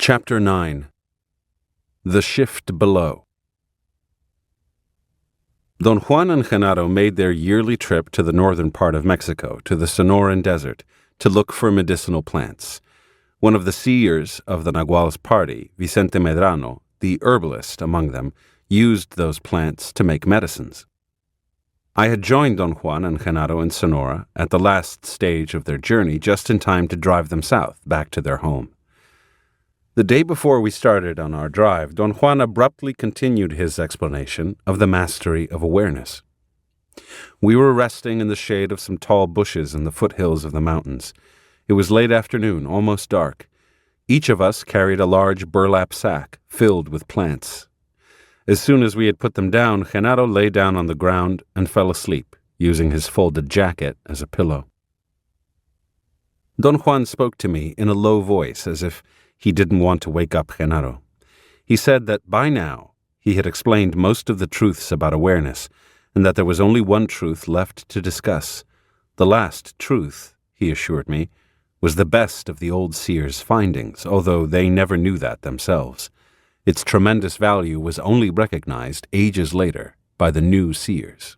Chapter 9. The Shift Below. Don Juan and Genaro made their yearly trip to the northern part of Mexico, to the Sonoran Desert, to look for medicinal plants. One of the seers of the Nagual's party, Vicente Medrano, the herbalist among them, used those plants to make medicines. I had joined Don Juan and Genaro in Sonora at the last stage of their journey, just in time to drive them south, back to their home. The day before we started on our drive, Don Juan abruptly continued his explanation of the mastery of awareness. We were resting in the shade of some tall bushes in the foothills of the mountains. It was late afternoon, almost dark. Each of us carried a large burlap sack filled with plants. As soon as we had put them down, Genaro lay down on the ground and fell asleep, using his folded jacket as a pillow. Don Juan spoke to me in a low voice, as if he didn't want to wake up Genaro. He said that by now he had explained most of the truths about awareness, and that there was only one truth left to discuss. The last truth, he assured me, was the best of the old seers' findings, although they never knew that themselves. Its tremendous value was only recognized ages later by the new seers.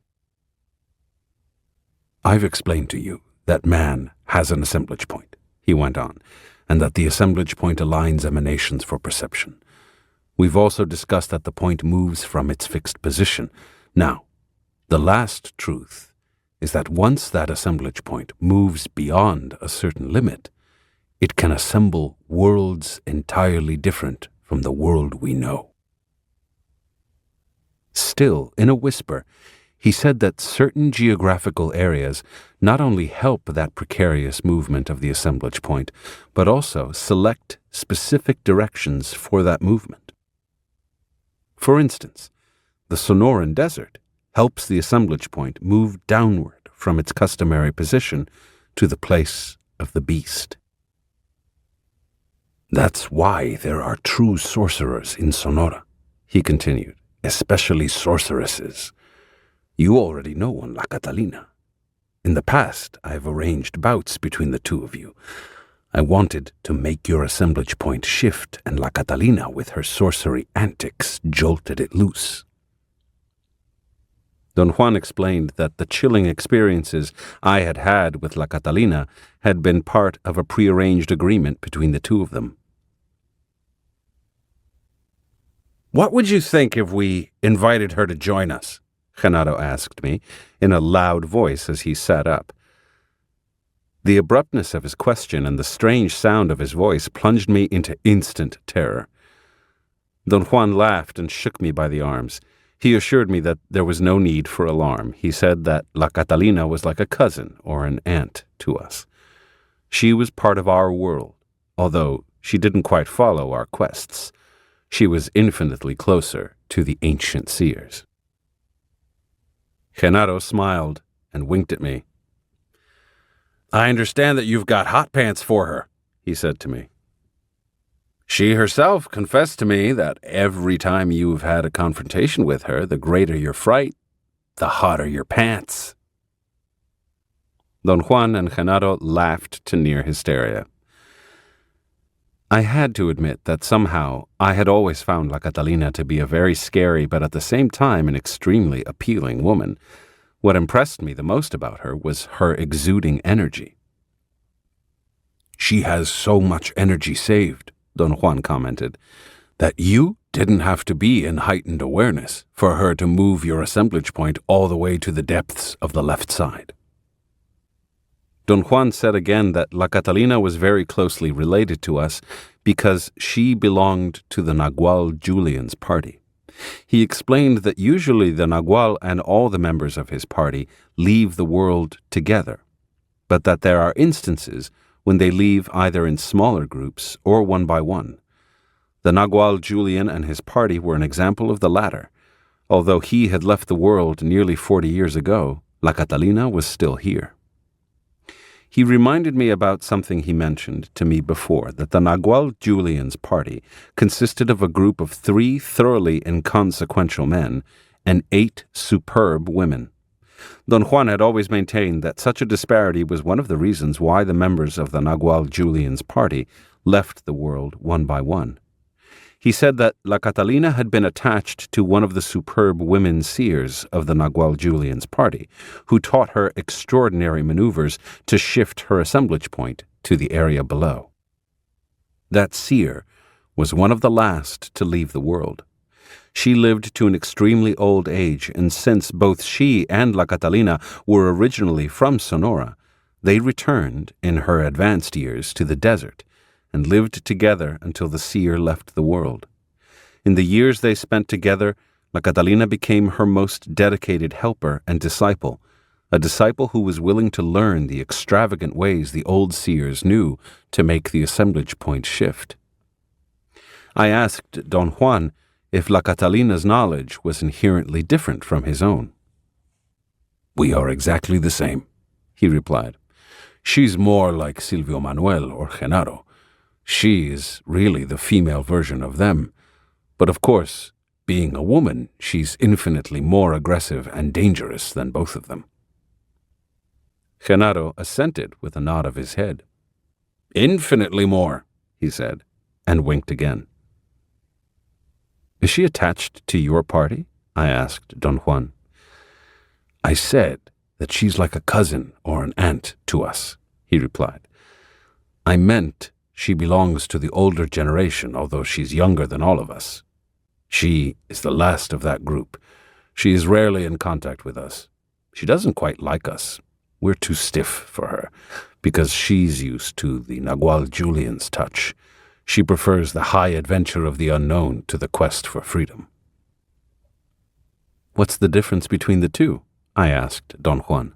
"I've explained to you that man has an assemblage point," he went on, "and that the assemblage point aligns emanations for perception. We've also discussed that the point moves from its fixed position. Now, the last truth is that once that assemblage point moves beyond a certain limit, it can assemble worlds entirely different from the world we know." Still, in a whisper, he said that certain geographical areas not only help that precarious movement of the assemblage point, but also select specific directions for that movement. For instance, the Sonoran Desert helps the assemblage point move downward from its customary position to the place of the beast. "That's why there are true sorcerers in Sonora," he continued, "especially sorceresses. You already know one, La Catalina. In the past, I've arranged bouts between the two of you. I wanted to make your assemblage point shift, and La Catalina, with her sorcery antics, jolted it loose." Don Juan explained that the chilling experiences I had had with La Catalina had been part of a prearranged agreement between the two of them. "What would you think if we invited her to join us?" Genaro asked me in a loud voice as he sat up. The abruptness of his question and the strange sound of his voice plunged me into instant terror. Don Juan laughed and shook me by the arms. He assured me that there was no need for alarm. He said that La Catalina was like a cousin or an aunt to us. She was part of our world, although she didn't quite follow our quests. She was infinitely closer to the ancient seers. Genaro smiled and winked at me. "I understand that you've got hot pants for her," he said to me. "She herself confessed to me that every time you've had a confrontation with her, the greater your fright, the hotter your pants." Don Juan and Genaro laughed to near hysteria. I had to admit that somehow I had always found La Catalina to be a very scary but at the same time an extremely appealing woman. What impressed me the most about her was her exuding energy. "She has so much energy saved," Don Juan commented, "that you didn't have to be in heightened awareness for her to move your assemblage point all the way to the depths of the left side." Don Juan said again that La Catalina was very closely related to us because she belonged to the Nagual Julian's party. He explained that usually the Nagual and all the members of his party leave the world together, but that there are instances when they leave either in smaller groups or one by one. The Nagual Julian and his party were an example of the latter. Although he had left the world nearly 40 years ago, La Catalina was still here. He reminded me about something he mentioned to me before, that the Nagual Julian's party consisted of a group of 3 thoroughly inconsequential men and 8 superb women. Don Juan had always maintained that such a disparity was one of the reasons why the members of the Nagual Julian's party left the world one by one. He said that La Catalina had been attached to one of the superb women seers of the Nagual Julian's party, who taught her extraordinary maneuvers to shift her assemblage point to the area below. That seer was one of the last to leave the world. She lived to an extremely old age, and since both she and La Catalina were originally from Sonora, they returned in her advanced years to the desert and lived together until the seer left the world. In the years they spent together, La Catalina became her most dedicated helper and disciple, a disciple who was willing to learn the extravagant ways the old seers knew to make the assemblage point shift. I asked Don Juan if La Catalina's knowledge was inherently different from his own. "We are exactly the same," he replied. "She's more like Silvio Manuel or Genaro. She is really the female version of them. But of course, being a woman, she's infinitely more aggressive and dangerous than both of them." Genaro assented with a nod of his head. "Infinitely more," he said, and winked again. "Is she attached to your party?" I asked Don Juan. "I said that she's like a cousin or an aunt to us," he replied. "I meant she belongs to the older generation, although she's younger than all of us. She is the last of that group. She is rarely in contact with us. She doesn't quite like us. We're too stiff for her, because she's used to the Nagual Julian's touch. She prefers the high adventure of the unknown to the quest for freedom." "What's the difference between the two?" I asked Don Juan.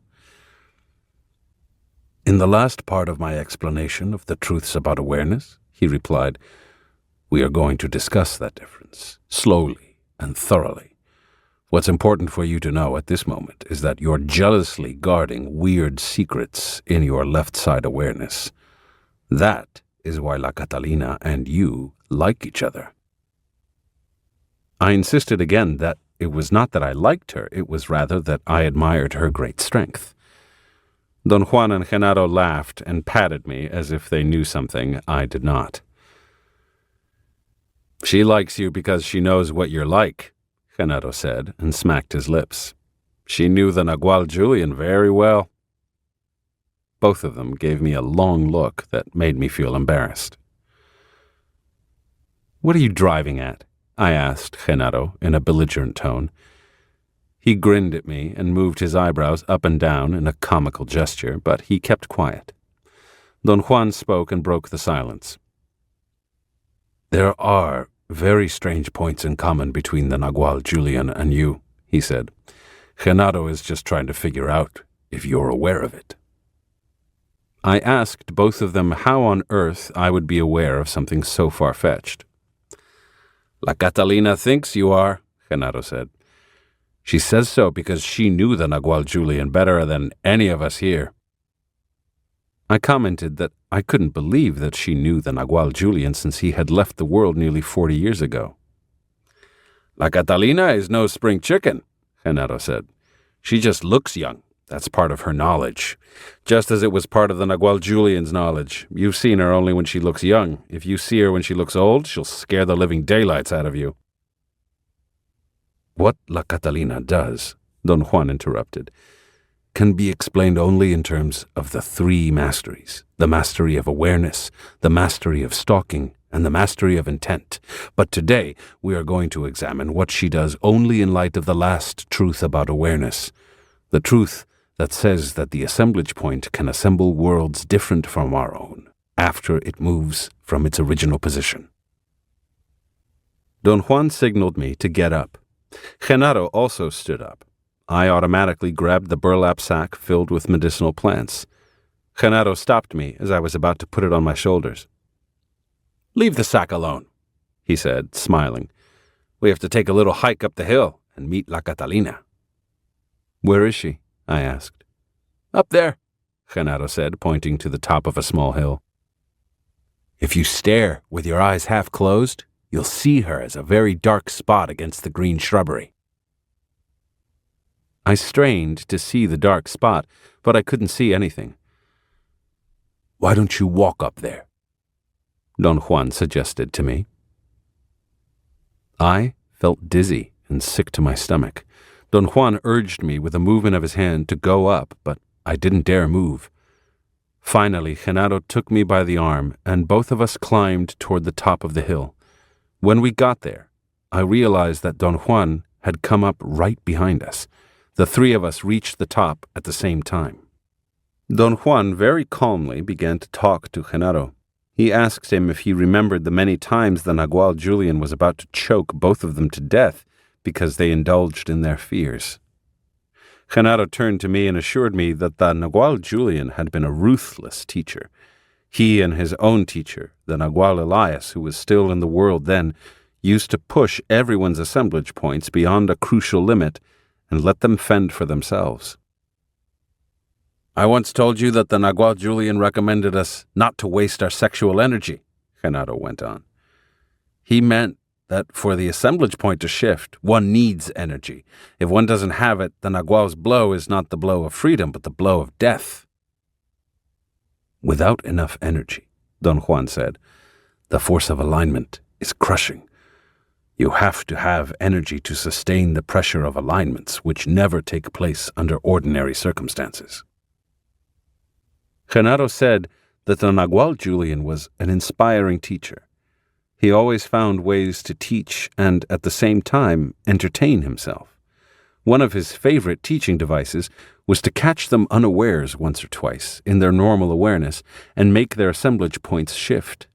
"In the last part of my explanation of the truths about awareness," he replied, "we are going to discuss that difference, slowly and thoroughly. What's important for you to know at this moment is that you're jealously guarding weird secrets in your left side awareness. That is why La Catalina and you like each other." I insisted again that it was not that I liked her, it was rather that I admired her great strength. Don Juan and Genaro laughed and patted me as if they knew something I did not. "She likes you because she knows what you're like," Genaro said, and smacked his lips. "She knew the Nagual Julian very well." Both of them gave me a long look that made me feel embarrassed. "What are you driving at?" I asked Genaro in a belligerent tone. He grinned at me and moved his eyebrows up and down in a comical gesture, but he kept quiet. Don Juan spoke and broke the silence. "There are very strange points in common between the Nagual Julian and you," he said. "Genaro is just trying to figure out if you're aware of it." I asked both of them how on earth I would be aware of something so far-fetched. "La Catalina thinks you are," Genaro said. "She says so because she knew the Nagual Julian better than any of us here." I commented that I couldn't believe that she knew the Nagual Julian since he had left the world nearly 40 years ago. "La Catalina is no spring chicken," Genaro said. "She just looks young. That's part of her knowledge. Just as it was part of the Nagual Julian's knowledge. You've seen her only when she looks young. If you see her when she looks old, she'll scare the living daylights out of you." "What La Catalina does," Don Juan interrupted, "can be explained only in terms of the three masteries, the mastery of awareness, the mastery of stalking, and the mastery of intent. But today we are going to examine what she does only in light of the last truth about awareness, the truth that says that the assemblage point can assemble worlds different from our own after it moves from its original position." Don Juan signaled me to get up. Genaro also stood up. I automatically grabbed the burlap sack filled with medicinal plants. Genaro stopped me as I was about to put it on my shoulders. "Leave the sack alone," he said, smiling. "We have to take a little hike up the hill and meet La Catalina." "Where is she?" I asked. "Up there," Genaro said, pointing to the top of a small hill. "If you stare with your eyes half closed, you'll see her as a very dark spot against the green shrubbery." I strained to see the dark spot, but I couldn't see anything. "Why don't you walk up there?" Don Juan suggested to me. I felt dizzy and sick to my stomach. Don Juan urged me with a movement of his hand to go up, but I didn't dare move. Finally, Genaro took me by the arm, and both of us climbed toward the top of the hill. When we got there, I realized that Don Juan had come up right behind us. The three of us reached the top at the same time. Don Juan very calmly began to talk to Genaro. He asked him if he remembered the many times the Nagual Julian was about to choke both of them to death because they indulged in their fears. Genaro turned to me and assured me that the Nagual Julian had been a ruthless teacher. He and his own teacher, the Nagual Elias, who was still in the world then, used to push everyone's assemblage points beyond a crucial limit and let them fend for themselves. I once told you that the Nagual Julian recommended us not to waste our sexual energy, Genaro went on. He meant that for the assemblage point to shift, one needs energy. If one doesn't have it, the Nagual's blow is not the blow of freedom, but the blow of death. Without enough energy, Don Juan said, the force of alignment is crushing. You have to have energy to sustain the pressure of alignments, which never take place under ordinary circumstances. Genaro said that the Nagual Julian was an inspiring teacher. He always found ways to teach and, at the same time, entertain himself. One of his favorite teaching devices was to catch them unawares once or twice in their normal awareness and make their assemblage points shift.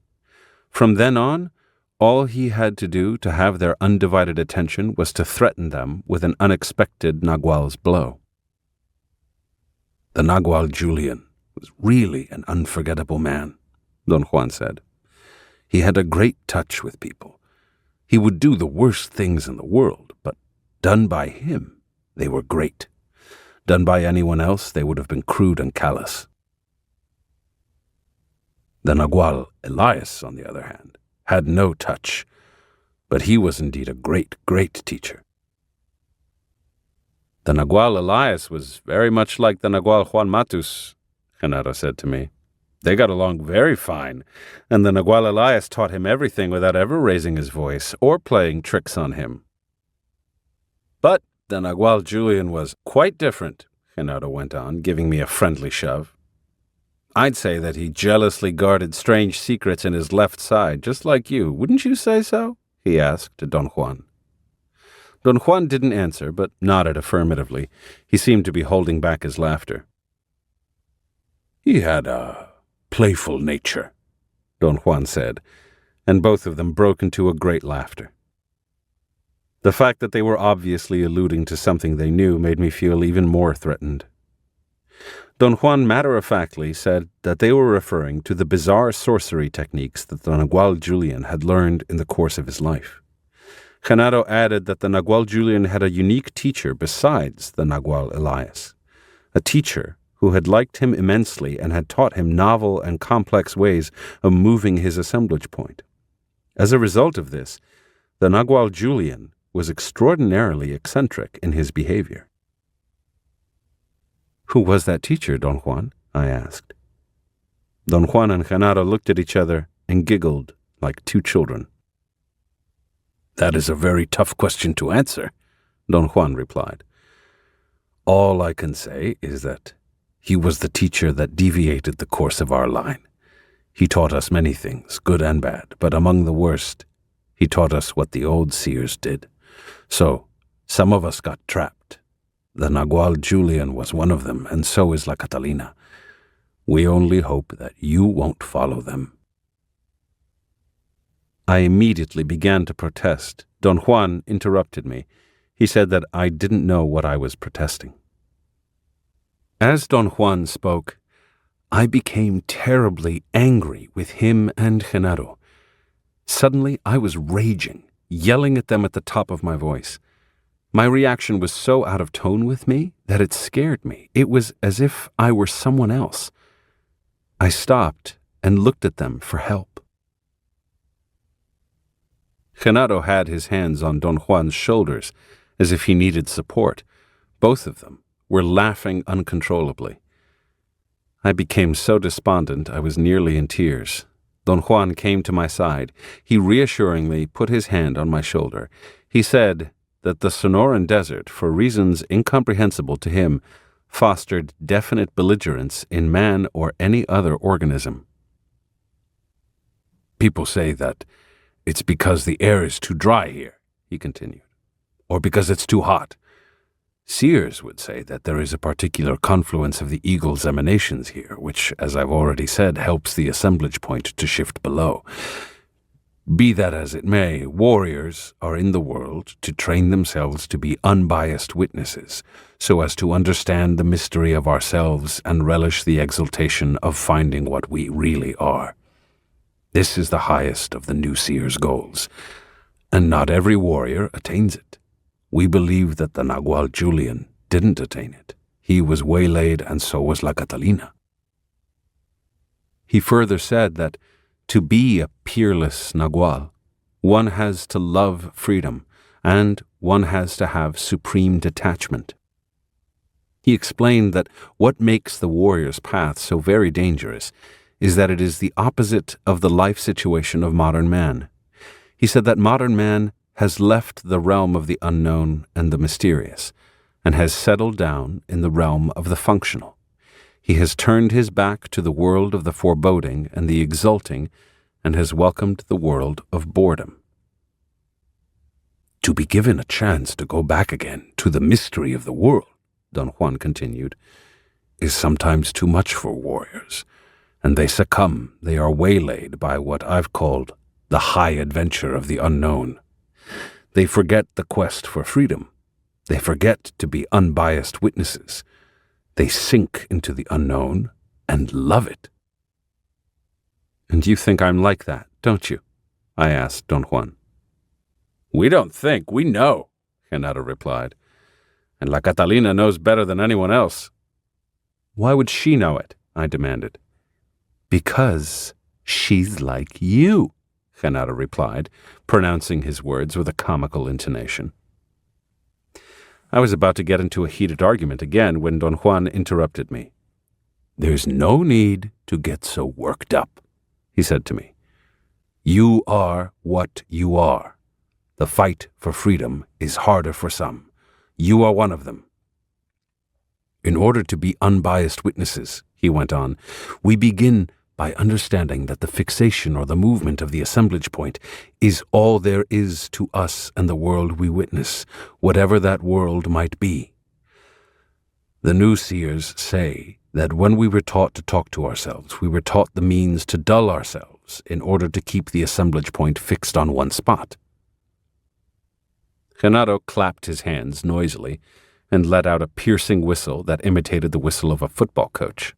From then on, all he had to do to have their undivided attention was to threaten them with an unexpected Nagual's blow. The Nagual Julian was really an unforgettable man, Don Juan said. He had a great touch with people. He would do the worst things in the world, but done by him, they were great. Done by anyone else, they would have been crude and callous. The Nagual Elias, on the other hand, had no touch, but he was indeed a great, great teacher. The Nagual Elias was very much like the Nagual Juan Matus, Genaro said to me. They got along very fine, and the Nagual Elias taught him everything without ever raising his voice or playing tricks on him. But the Nagual Julian was quite different, Genaro went on, giving me a friendly shove. I'd say that he jealously guarded strange secrets in his left side, just like you. Wouldn't you say so? He asked Don Juan. Don Juan didn't answer, but nodded affirmatively. He seemed to be holding back his laughter. He had a playful nature, Don Juan said, and both of them broke into a great laughter. The fact that they were obviously alluding to something they knew made me feel even more threatened. Don Juan matter-of-factly said that they were referring to the bizarre sorcery techniques that the Nagual Julian had learned in the course of his life. Genaro added that the Nagual Julian had a unique teacher besides the Nagual Elias, a teacher who had liked him immensely and had taught him novel and complex ways of moving his assemblage point. As a result of this, the Nagual Julian was extraordinarily eccentric in his behavior. Who was that teacher, Don Juan? I asked. Don Juan and Genaro looked at each other and giggled like two children. That is a very tough question to answer, Don Juan replied. All I can say is that he was the teacher that deviated the course of our line. He taught us many things, good and bad, but among the worst, he taught us what the old seers did. So, some of us got trapped. The Nagual Julian was one of them, and so is La Catalina. We only hope that you won't follow them. I immediately began to protest. Don Juan interrupted me. He said that I didn't know what I was protesting. As Don Juan spoke, I became terribly angry with him and Genaro. Suddenly, I was raging, yelling at them at the top of my voice. My reaction was so out of tone with me that it scared me. It was as if I were someone else. I stopped and looked at them for help. Genaro had his hands on Don Juan's shoulders, as if he needed support. Both of them were laughing uncontrollably. I became so despondent I was nearly in tears. Don Juan came to my side. He reassuringly put his hand on my shoulder. He said that the Sonoran Desert, for reasons incomprehensible to him, fostered definite belligerence in man or any other organism. People say that it's because the air is too dry here, he continued, or because it's too hot. Seers would say that there is a particular confluence of the eagle's emanations here, which, as I've already said, helps the assemblage point to shift below. Be that as it may, warriors are in the world to train themselves to be unbiased witnesses, so as to understand the mystery of ourselves and relish the exultation of finding what we really are. This is the highest of the new seer's goals, and not every warrior attains it. We believe that the Nagual Julian didn't attain it. He was waylaid, and so was La Catalina. He further said that to be a peerless Nagual, one has to love freedom, and one has to have supreme detachment. He explained that what makes the warrior's path so very dangerous is that it is the opposite of the life situation of modern man. He said that modern man has left the realm of the unknown and the mysterious, and has settled down in the realm of the functional. He has turned his back to the world of the foreboding and the exulting, and has welcomed the world of boredom. To be given a chance to go back again to the mystery of the world, Don Juan continued, is sometimes too much for warriors, and they succumb, they are waylaid by what I've called the high adventure of the unknown. They forget the quest for freedom. They forget to be unbiased witnesses. They sink into the unknown and love it. And you think I'm like that, don't you? I asked Don Juan. We don't think, we know, Genaro replied. And La Catalina knows better than anyone else. Why would she know it? I demanded. Because she's like you, Genaro replied, pronouncing his words with a comical intonation. I was about to get into a heated argument again when Don Juan interrupted me. There's no need to get so worked up, he said to me. You are what you are. The fight for freedom is harder for some. You are one of them. In order to be unbiased witnesses, he went on, we begin by understanding that the fixation or the movement of the assemblage point is all there is to us and the world we witness, whatever that world might be. The new seers say that when we were taught to talk to ourselves, we were taught the means to dull ourselves in order to keep the assemblage point fixed on one spot. Genaro clapped his hands noisily and let out a piercing whistle that imitated the whistle of a football coach.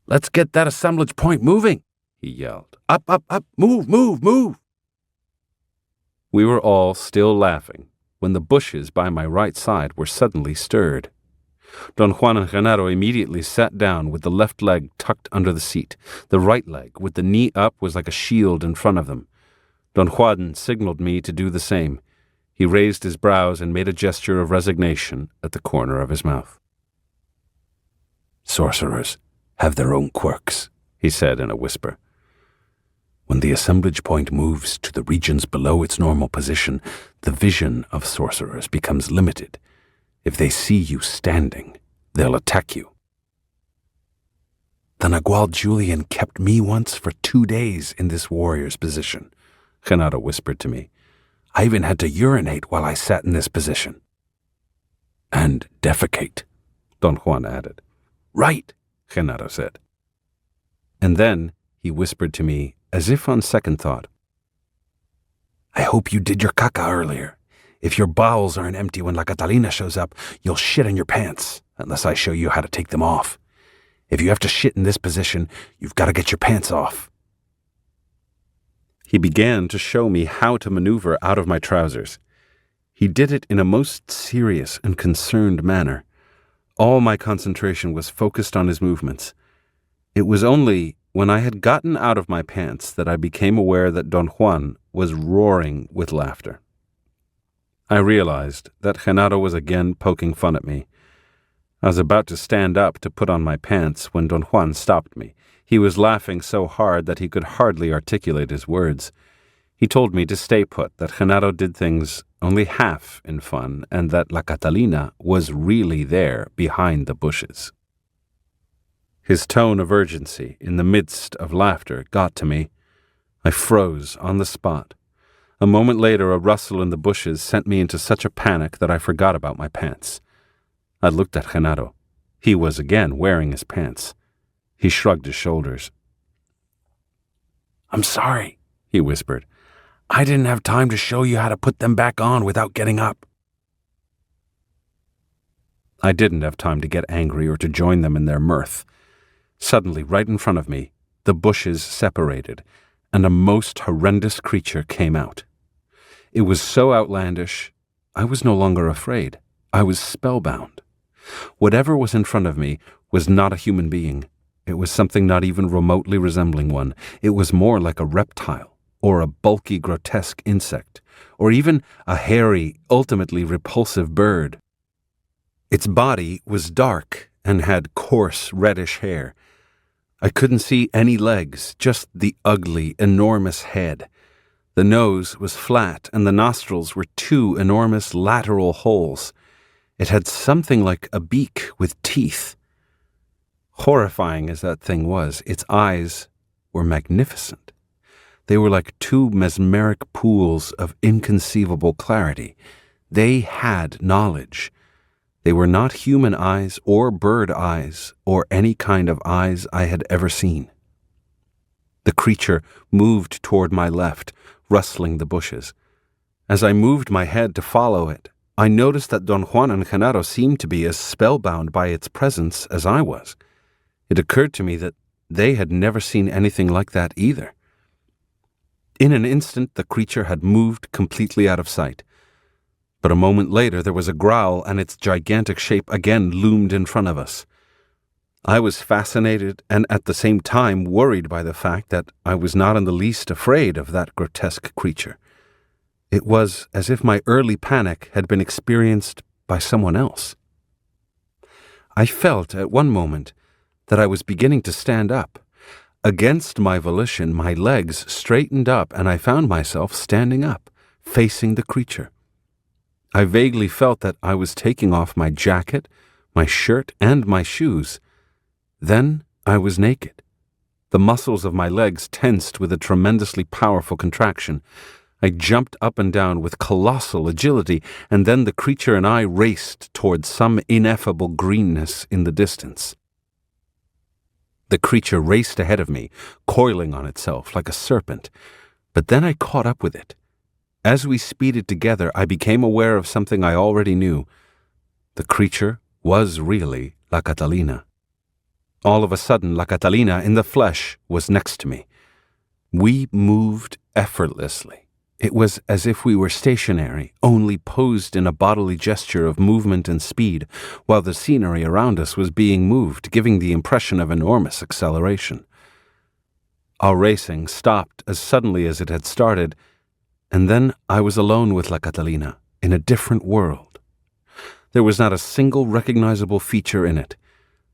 Let's get that assemblage point moving, he yelled. Up, up, up, move, move, move. We were all still laughing when the bushes by my right side were suddenly stirred. Don Juan and Genaro immediately sat down with the left leg tucked under the seat. The right leg, with the knee up, was like a shield in front of them. Don Juan signaled me to do the same. He raised his brows and made a gesture of resignation at the corner of his mouth. Sorcerers have their own quirks, he said in a whisper. When the assemblage point moves to the regions below its normal position, the vision of sorcerers becomes limited. If they see you standing, they'll attack you. The Nagual Julian kept me once for 2 days in this warrior's position, Genaro whispered to me. I even had to urinate while I sat in this position. And defecate, Don Juan added. Right, Genaro said. And then he whispered to me, as if on second thought, I hope you did your caca earlier. If your bowels aren't empty when La Catalina shows up, you'll shit in your pants, unless I show you how to take them off. If you have to shit in this position, you've got to get your pants off. He began to show me how to maneuver out of my trousers. He did it in a most serious and concerned manner. All my concentration was focused on his movements. It was only when I had gotten out of my pants that I became aware that Don Juan was roaring with laughter. I realized that Genaro was again poking fun at me. I was about to stand up to put on my pants when Don Juan stopped me. He was laughing so hard that he could hardly articulate his words. He told me to stay put, that Genaro did things only half in fun, and that La Catalina was really there behind the bushes. His tone of urgency in the midst of laughter got to me. I froze on the spot. A moment later, a rustle in the bushes sent me into such a panic that I forgot about my pants. I looked at Genaro. He was again wearing his pants. He shrugged his shoulders. "I'm sorry," he whispered. "I didn't have time to show you how to put them back on without getting up." I didn't have time to get angry or to join them in their mirth. Suddenly, right in front of me, the bushes separated, and a most horrendous creature came out. It was so outlandish, I was no longer afraid. I was spellbound. Whatever was in front of me was not a human being. It was something not even remotely resembling one. It was more like a reptile, or a bulky, grotesque insect, or even a hairy, ultimately repulsive bird. Its body was dark and had coarse, reddish hair. I couldn't see any legs, just the ugly, enormous head. The nose was flat, and the nostrils were two enormous lateral holes. It had something like a beak with teeth. Horrifying as that thing was, its eyes were magnificent. They were like two mesmeric pools of inconceivable clarity. They had knowledge. They were not human eyes or bird eyes or any kind of eyes I had ever seen. The creature moved toward my left, rustling the bushes. As I moved my head to follow it, I noticed that Don Juan and Genaro seemed to be as spellbound by its presence as I was. It occurred to me that they had never seen anything like that either. In an instant, the creature had moved completely out of sight. But a moment later, there was a growl, and its gigantic shape again loomed in front of us. I was fascinated and at the same time worried by the fact that I was not in the least afraid of that grotesque creature. It was as if my early panic had been experienced by someone else. I felt at one moment that I was beginning to stand up. Against my volition, my legs straightened up, and I found myself standing up, facing the creature. I vaguely felt that I was taking off my jacket, my shirt, and my shoes. Then I was naked. The muscles of my legs tensed with a tremendously powerful contraction. I jumped up and down with colossal agility, and then the creature and I raced towards some ineffable greenness in the distance. The creature raced ahead of me, coiling on itself like a serpent, but then I caught up with it. As we speeded together, I became aware of something I already knew. The creature was really La Catalina. All of a sudden, La Catalina in the flesh was next to me. We moved effortlessly. It was as if we were stationary, only posed in a bodily gesture of movement and speed, while the scenery around us was being moved, giving the impression of enormous acceleration. Our racing stopped as suddenly as it had started, and then I was alone with La Catalina, in a different world. There was not a single recognizable feature in it.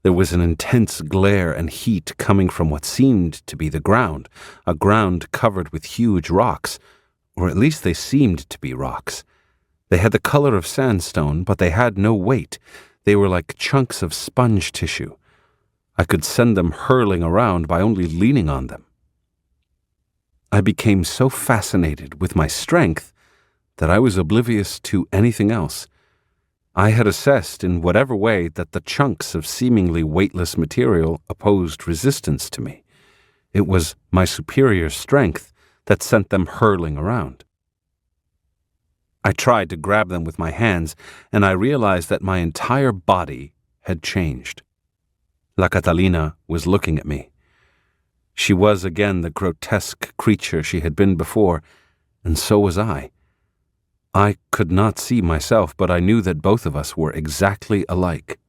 There was an intense glare and heat coming from what seemed to be the ground, a ground covered with huge rocks, or at least they seemed to be rocks. They had the color of sandstone, but they had no weight. They were like chunks of sponge tissue. I could send them hurling around by only leaning on them. I became so fascinated with my strength that I was oblivious to anything else. I had assessed in whatever way that the chunks of seemingly weightless material opposed resistance to me. It was my superior strength that sent them hurling around. I tried to grab them with my hands, and I realized that my entire body had changed. La Catalina was looking at me. She was again the grotesque creature she had been before, and so was I. I could not see myself, but I knew that both of us were exactly alike.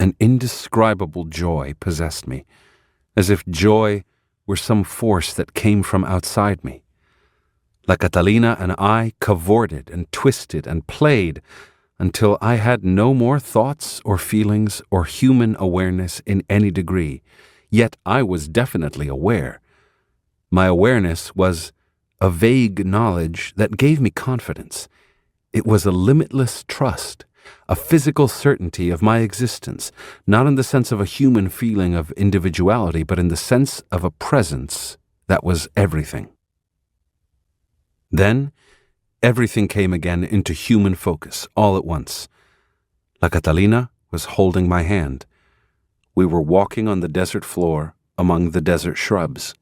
An indescribable joy possessed me, as if joy were some force that came from outside me. La Catalina and I cavorted and twisted and played until I had no more thoughts or feelings or human awareness in any degree. Yet I was definitely aware. My awareness was a vague knowledge that gave me confidence. It was a limitless trust, a physical certainty of my existence, not in the sense of a human feeling of individuality, but in the sense of a presence that was everything. Then, everything came again into human focus, all at once. La Catalina was holding my hand. We were walking on the desert floor among the desert shrubs.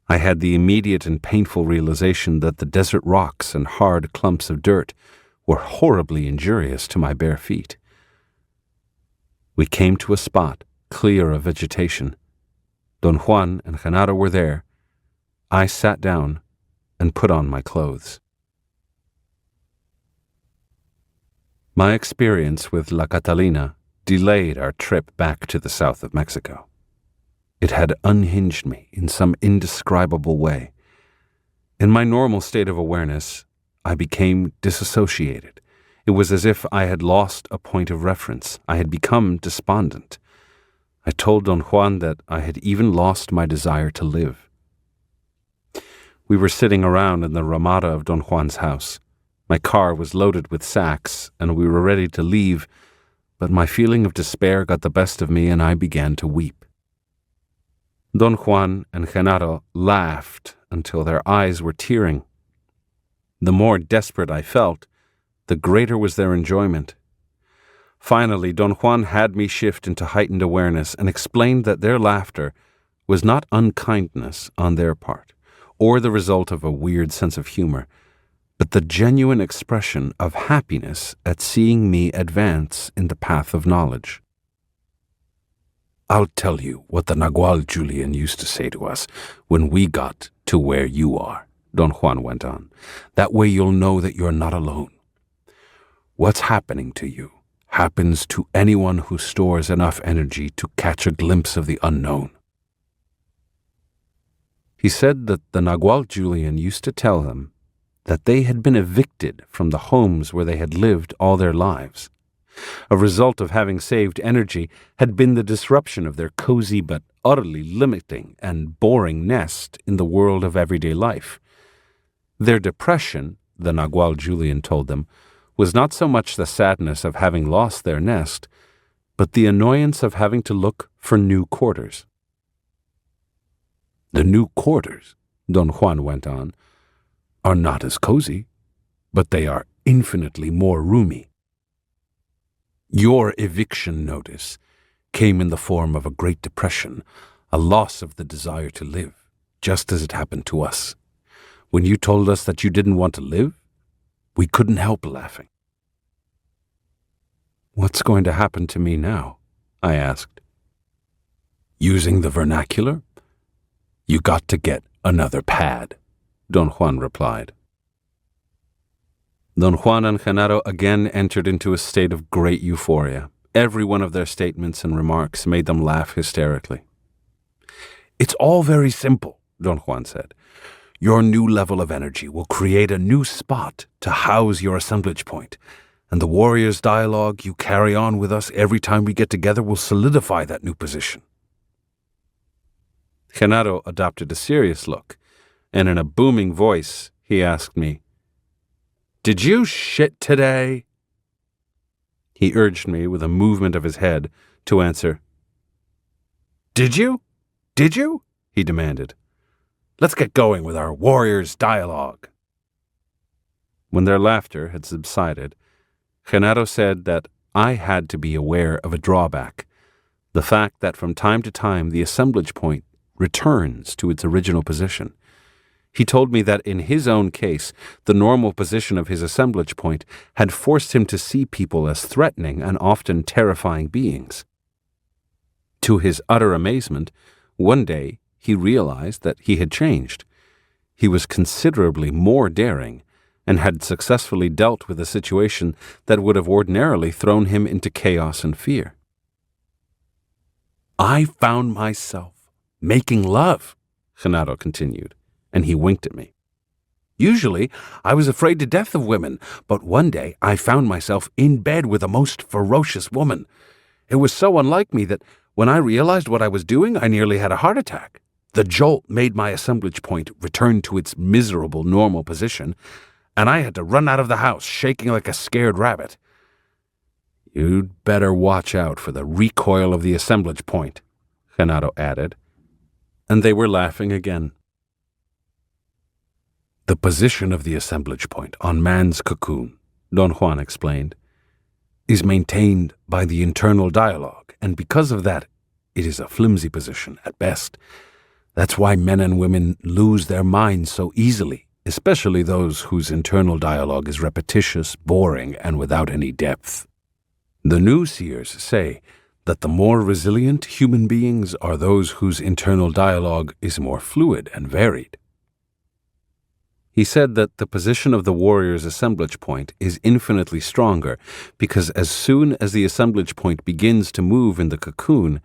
I had the immediate and painful realization that the desert rocks and hard clumps of dirt were horribly injurious to my bare feet. We came to a spot clear of vegetation. Don Juan and Genaro were there. I sat down and put on my clothes. My experience with La Catalina delayed our trip back to the south of Mexico. It had unhinged me in some indescribable way. In my normal state of awareness, I became disassociated. It was as if I had lost a point of reference. I had become despondent. I told Don Juan that I had even lost my desire to live. We were sitting around in the ramada of Don Juan's house. My car was loaded with sacks, and we were ready to leave, but my feeling of despair got the best of me, and I began to weep. Don Juan and Genaro laughed until their eyes were tearing. The more desperate I felt, the greater was their enjoyment. Finally, Don Juan had me shift into heightened awareness and explained that their laughter was not unkindness on their part, or the result of a weird sense of humor, but the genuine expression of happiness at seeing me advance in the path of knowledge. "I'll tell you what the Nagual Julian used to say to us when we got to where you are," Don Juan went on. "That way you'll know that you're not alone. What's happening to you happens to anyone who stores enough energy to catch a glimpse of the unknown." He said that the Nagual Julian used to tell them that they had been evicted from the homes where they had lived all their lives. A result of having saved energy had been the disruption of their cozy but utterly limiting and boring nest in the world of everyday life. Their depression, the Nagual Julian told them, was not so much the sadness of having lost their nest, but the annoyance of having to look for new quarters. "The new quarters," Don Juan went on, "are not as cozy, but they are infinitely more roomy. Your eviction notice came in the form of a great depression, a loss of the desire to live, just as it happened to us. When you told us that you didn't want to live, we couldn't help laughing." "What's going to happen to me now?" I asked. "Using the vernacular, you got to get another pad," Don Juan replied. Don Juan and Genaro again entered into a state of great euphoria. Every one of their statements and remarks made them laugh hysterically. "It's all very simple," Don Juan said. "Your new level of energy will create a new spot to house your assemblage point, and the warriors' dialogue you carry on with us every time we get together will solidify that new position." Genaro adopted a serious look, and in a booming voice, he asked me, "Did you shit today?" He urged me with a movement of his head to answer. "Did you? Did you?" he demanded. "Let's get going with our warriors' dialogue." When their laughter had subsided, Genaro said that I had to be aware of a drawback, the fact that from time to time the assemblage point returns to its original position. He told me that in his own case, the normal position of his assemblage point had forced him to see people as threatening and often terrifying beings. To his utter amazement, one day he realized that he had changed. He was considerably more daring and had successfully dealt with a situation that would have ordinarily thrown him into chaos and fear. "I found myself making love," Genaro continued, and he winked at me. "Usually, I was afraid to death of women, but one day I found myself in bed with a most ferocious woman. It was so unlike me that When I realized what I was doing, I nearly had a heart attack. The jolt made my assemblage point return to its miserable normal position, and I had to run out of the house, shaking like a scared rabbit. You'd better watch out for the recoil of the assemblage point, Genaro added, and they were laughing again. The position of the assemblage point on man's cocoon, Don Juan explained, is maintained by the internal dialogue, and because of that, it is a flimsy position at best. That's why men and women lose their minds so easily, especially those whose internal dialogue is repetitious, boring, and without any depth. The new seers say that the more resilient human beings are those whose internal dialogue is more fluid and varied. He said that the position of the warrior's assemblage point is infinitely stronger because as soon as the assemblage point begins to move in the cocoon,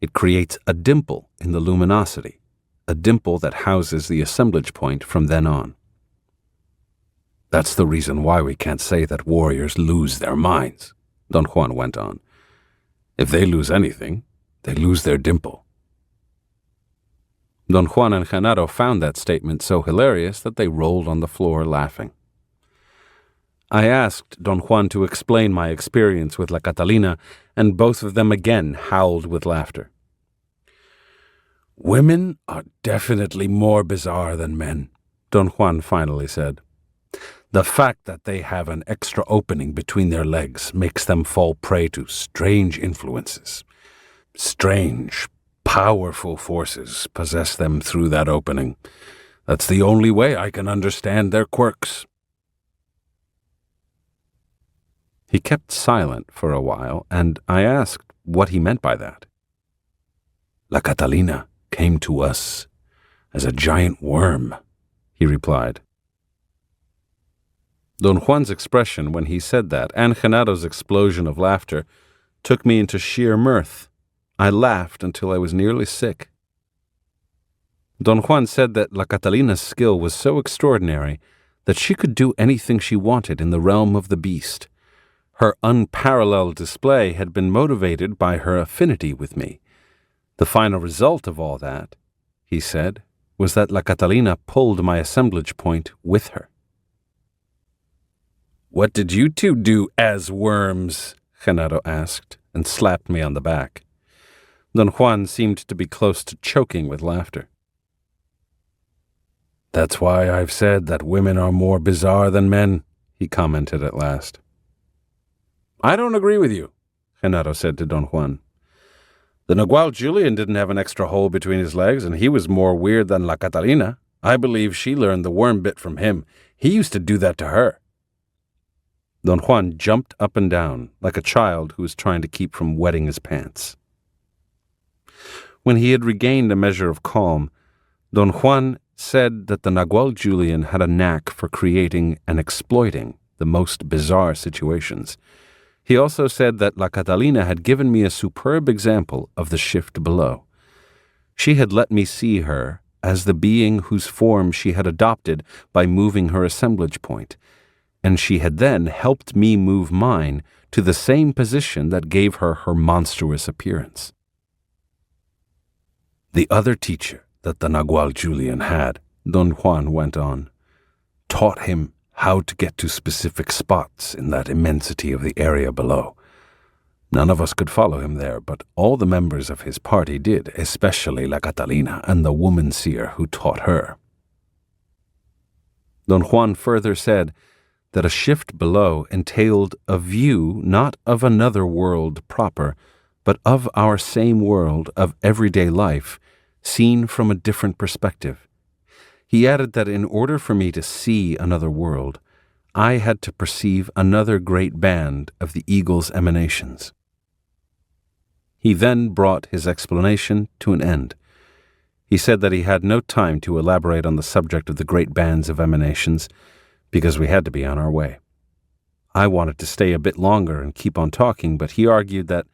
it creates a dimple in the luminosity, a dimple that houses the assemblage point from then on. That's the reason why we can't say that warriors lose their minds, Don Juan went on. If they lose anything, they lose their dimple. Don Juan and Genaro found that statement so hilarious that they rolled on the floor laughing. I asked Don Juan to explain my experience with La Catalina, and both of them again howled with laughter. Women are definitely more bizarre than men, Don Juan finally said. The fact that they have an extra opening between their legs makes them fall prey to strange influences. Strange, powerful forces possess them through that opening. That's the only way I can understand their quirks. He kept silent for a while, and I asked what he meant by that. La Catalina came to us as a giant worm, he replied. Don Juan's expression when he said that, and Genaro's explosion of laughter, took me into sheer mirth. I laughed until I was nearly sick. Don Juan said that La Catalina's skill was so extraordinary that she could do anything she wanted in the realm of the beast. Her unparalleled display had been motivated by her affinity with me. The final result of all that, he said, was that La Catalina pulled my assemblage point with her. What did you two do as worms? Genaro asked, and slapped me on the back. Don Juan seemed to be close to choking with laughter. That's why I've said that women are more bizarre than men, he commented at last. I don't agree with you, Genaro said to Don Juan. The Nagual Julian didn't have an extra hole between his legs, and he was more weird than La Catalina. I believe she learned the worm bit from him. He used to do that to her. Don Juan jumped up and down, like a child who was trying to keep from wetting his pants. When he had regained a measure of calm, Don Juan said that the Nagual Julian had a knack for creating and exploiting the most bizarre situations. He also said that La Catalina had given me a superb example of the shift below. She had let me see her as the being whose form she had adopted by moving her assemblage point, and she had then helped me move mine to the same position that gave her her monstrous appearance. The other teacher that the Nagual Julian had, Don Juan went on, taught him how to get to specific spots in that immensity of the area below. None of us could follow him there, but all the members of his party did, especially La Catalina and the woman seer who taught her. Don Juan further said that a shift below entailed a view not of another world proper, but of our same world of everyday life, seen from a different perspective. He added that in order for me to see another world, I had to perceive another great band of the eagle's emanations. He then brought his explanation to an end. He said that he had no time to elaborate on the subject of the great bands of emanations, because we had to be on our way. I wanted to stay a bit longer and keep on talking, but he argued that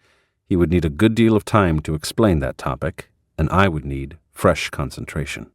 he would need a good deal of time to explain that topic, and I would need fresh concentration.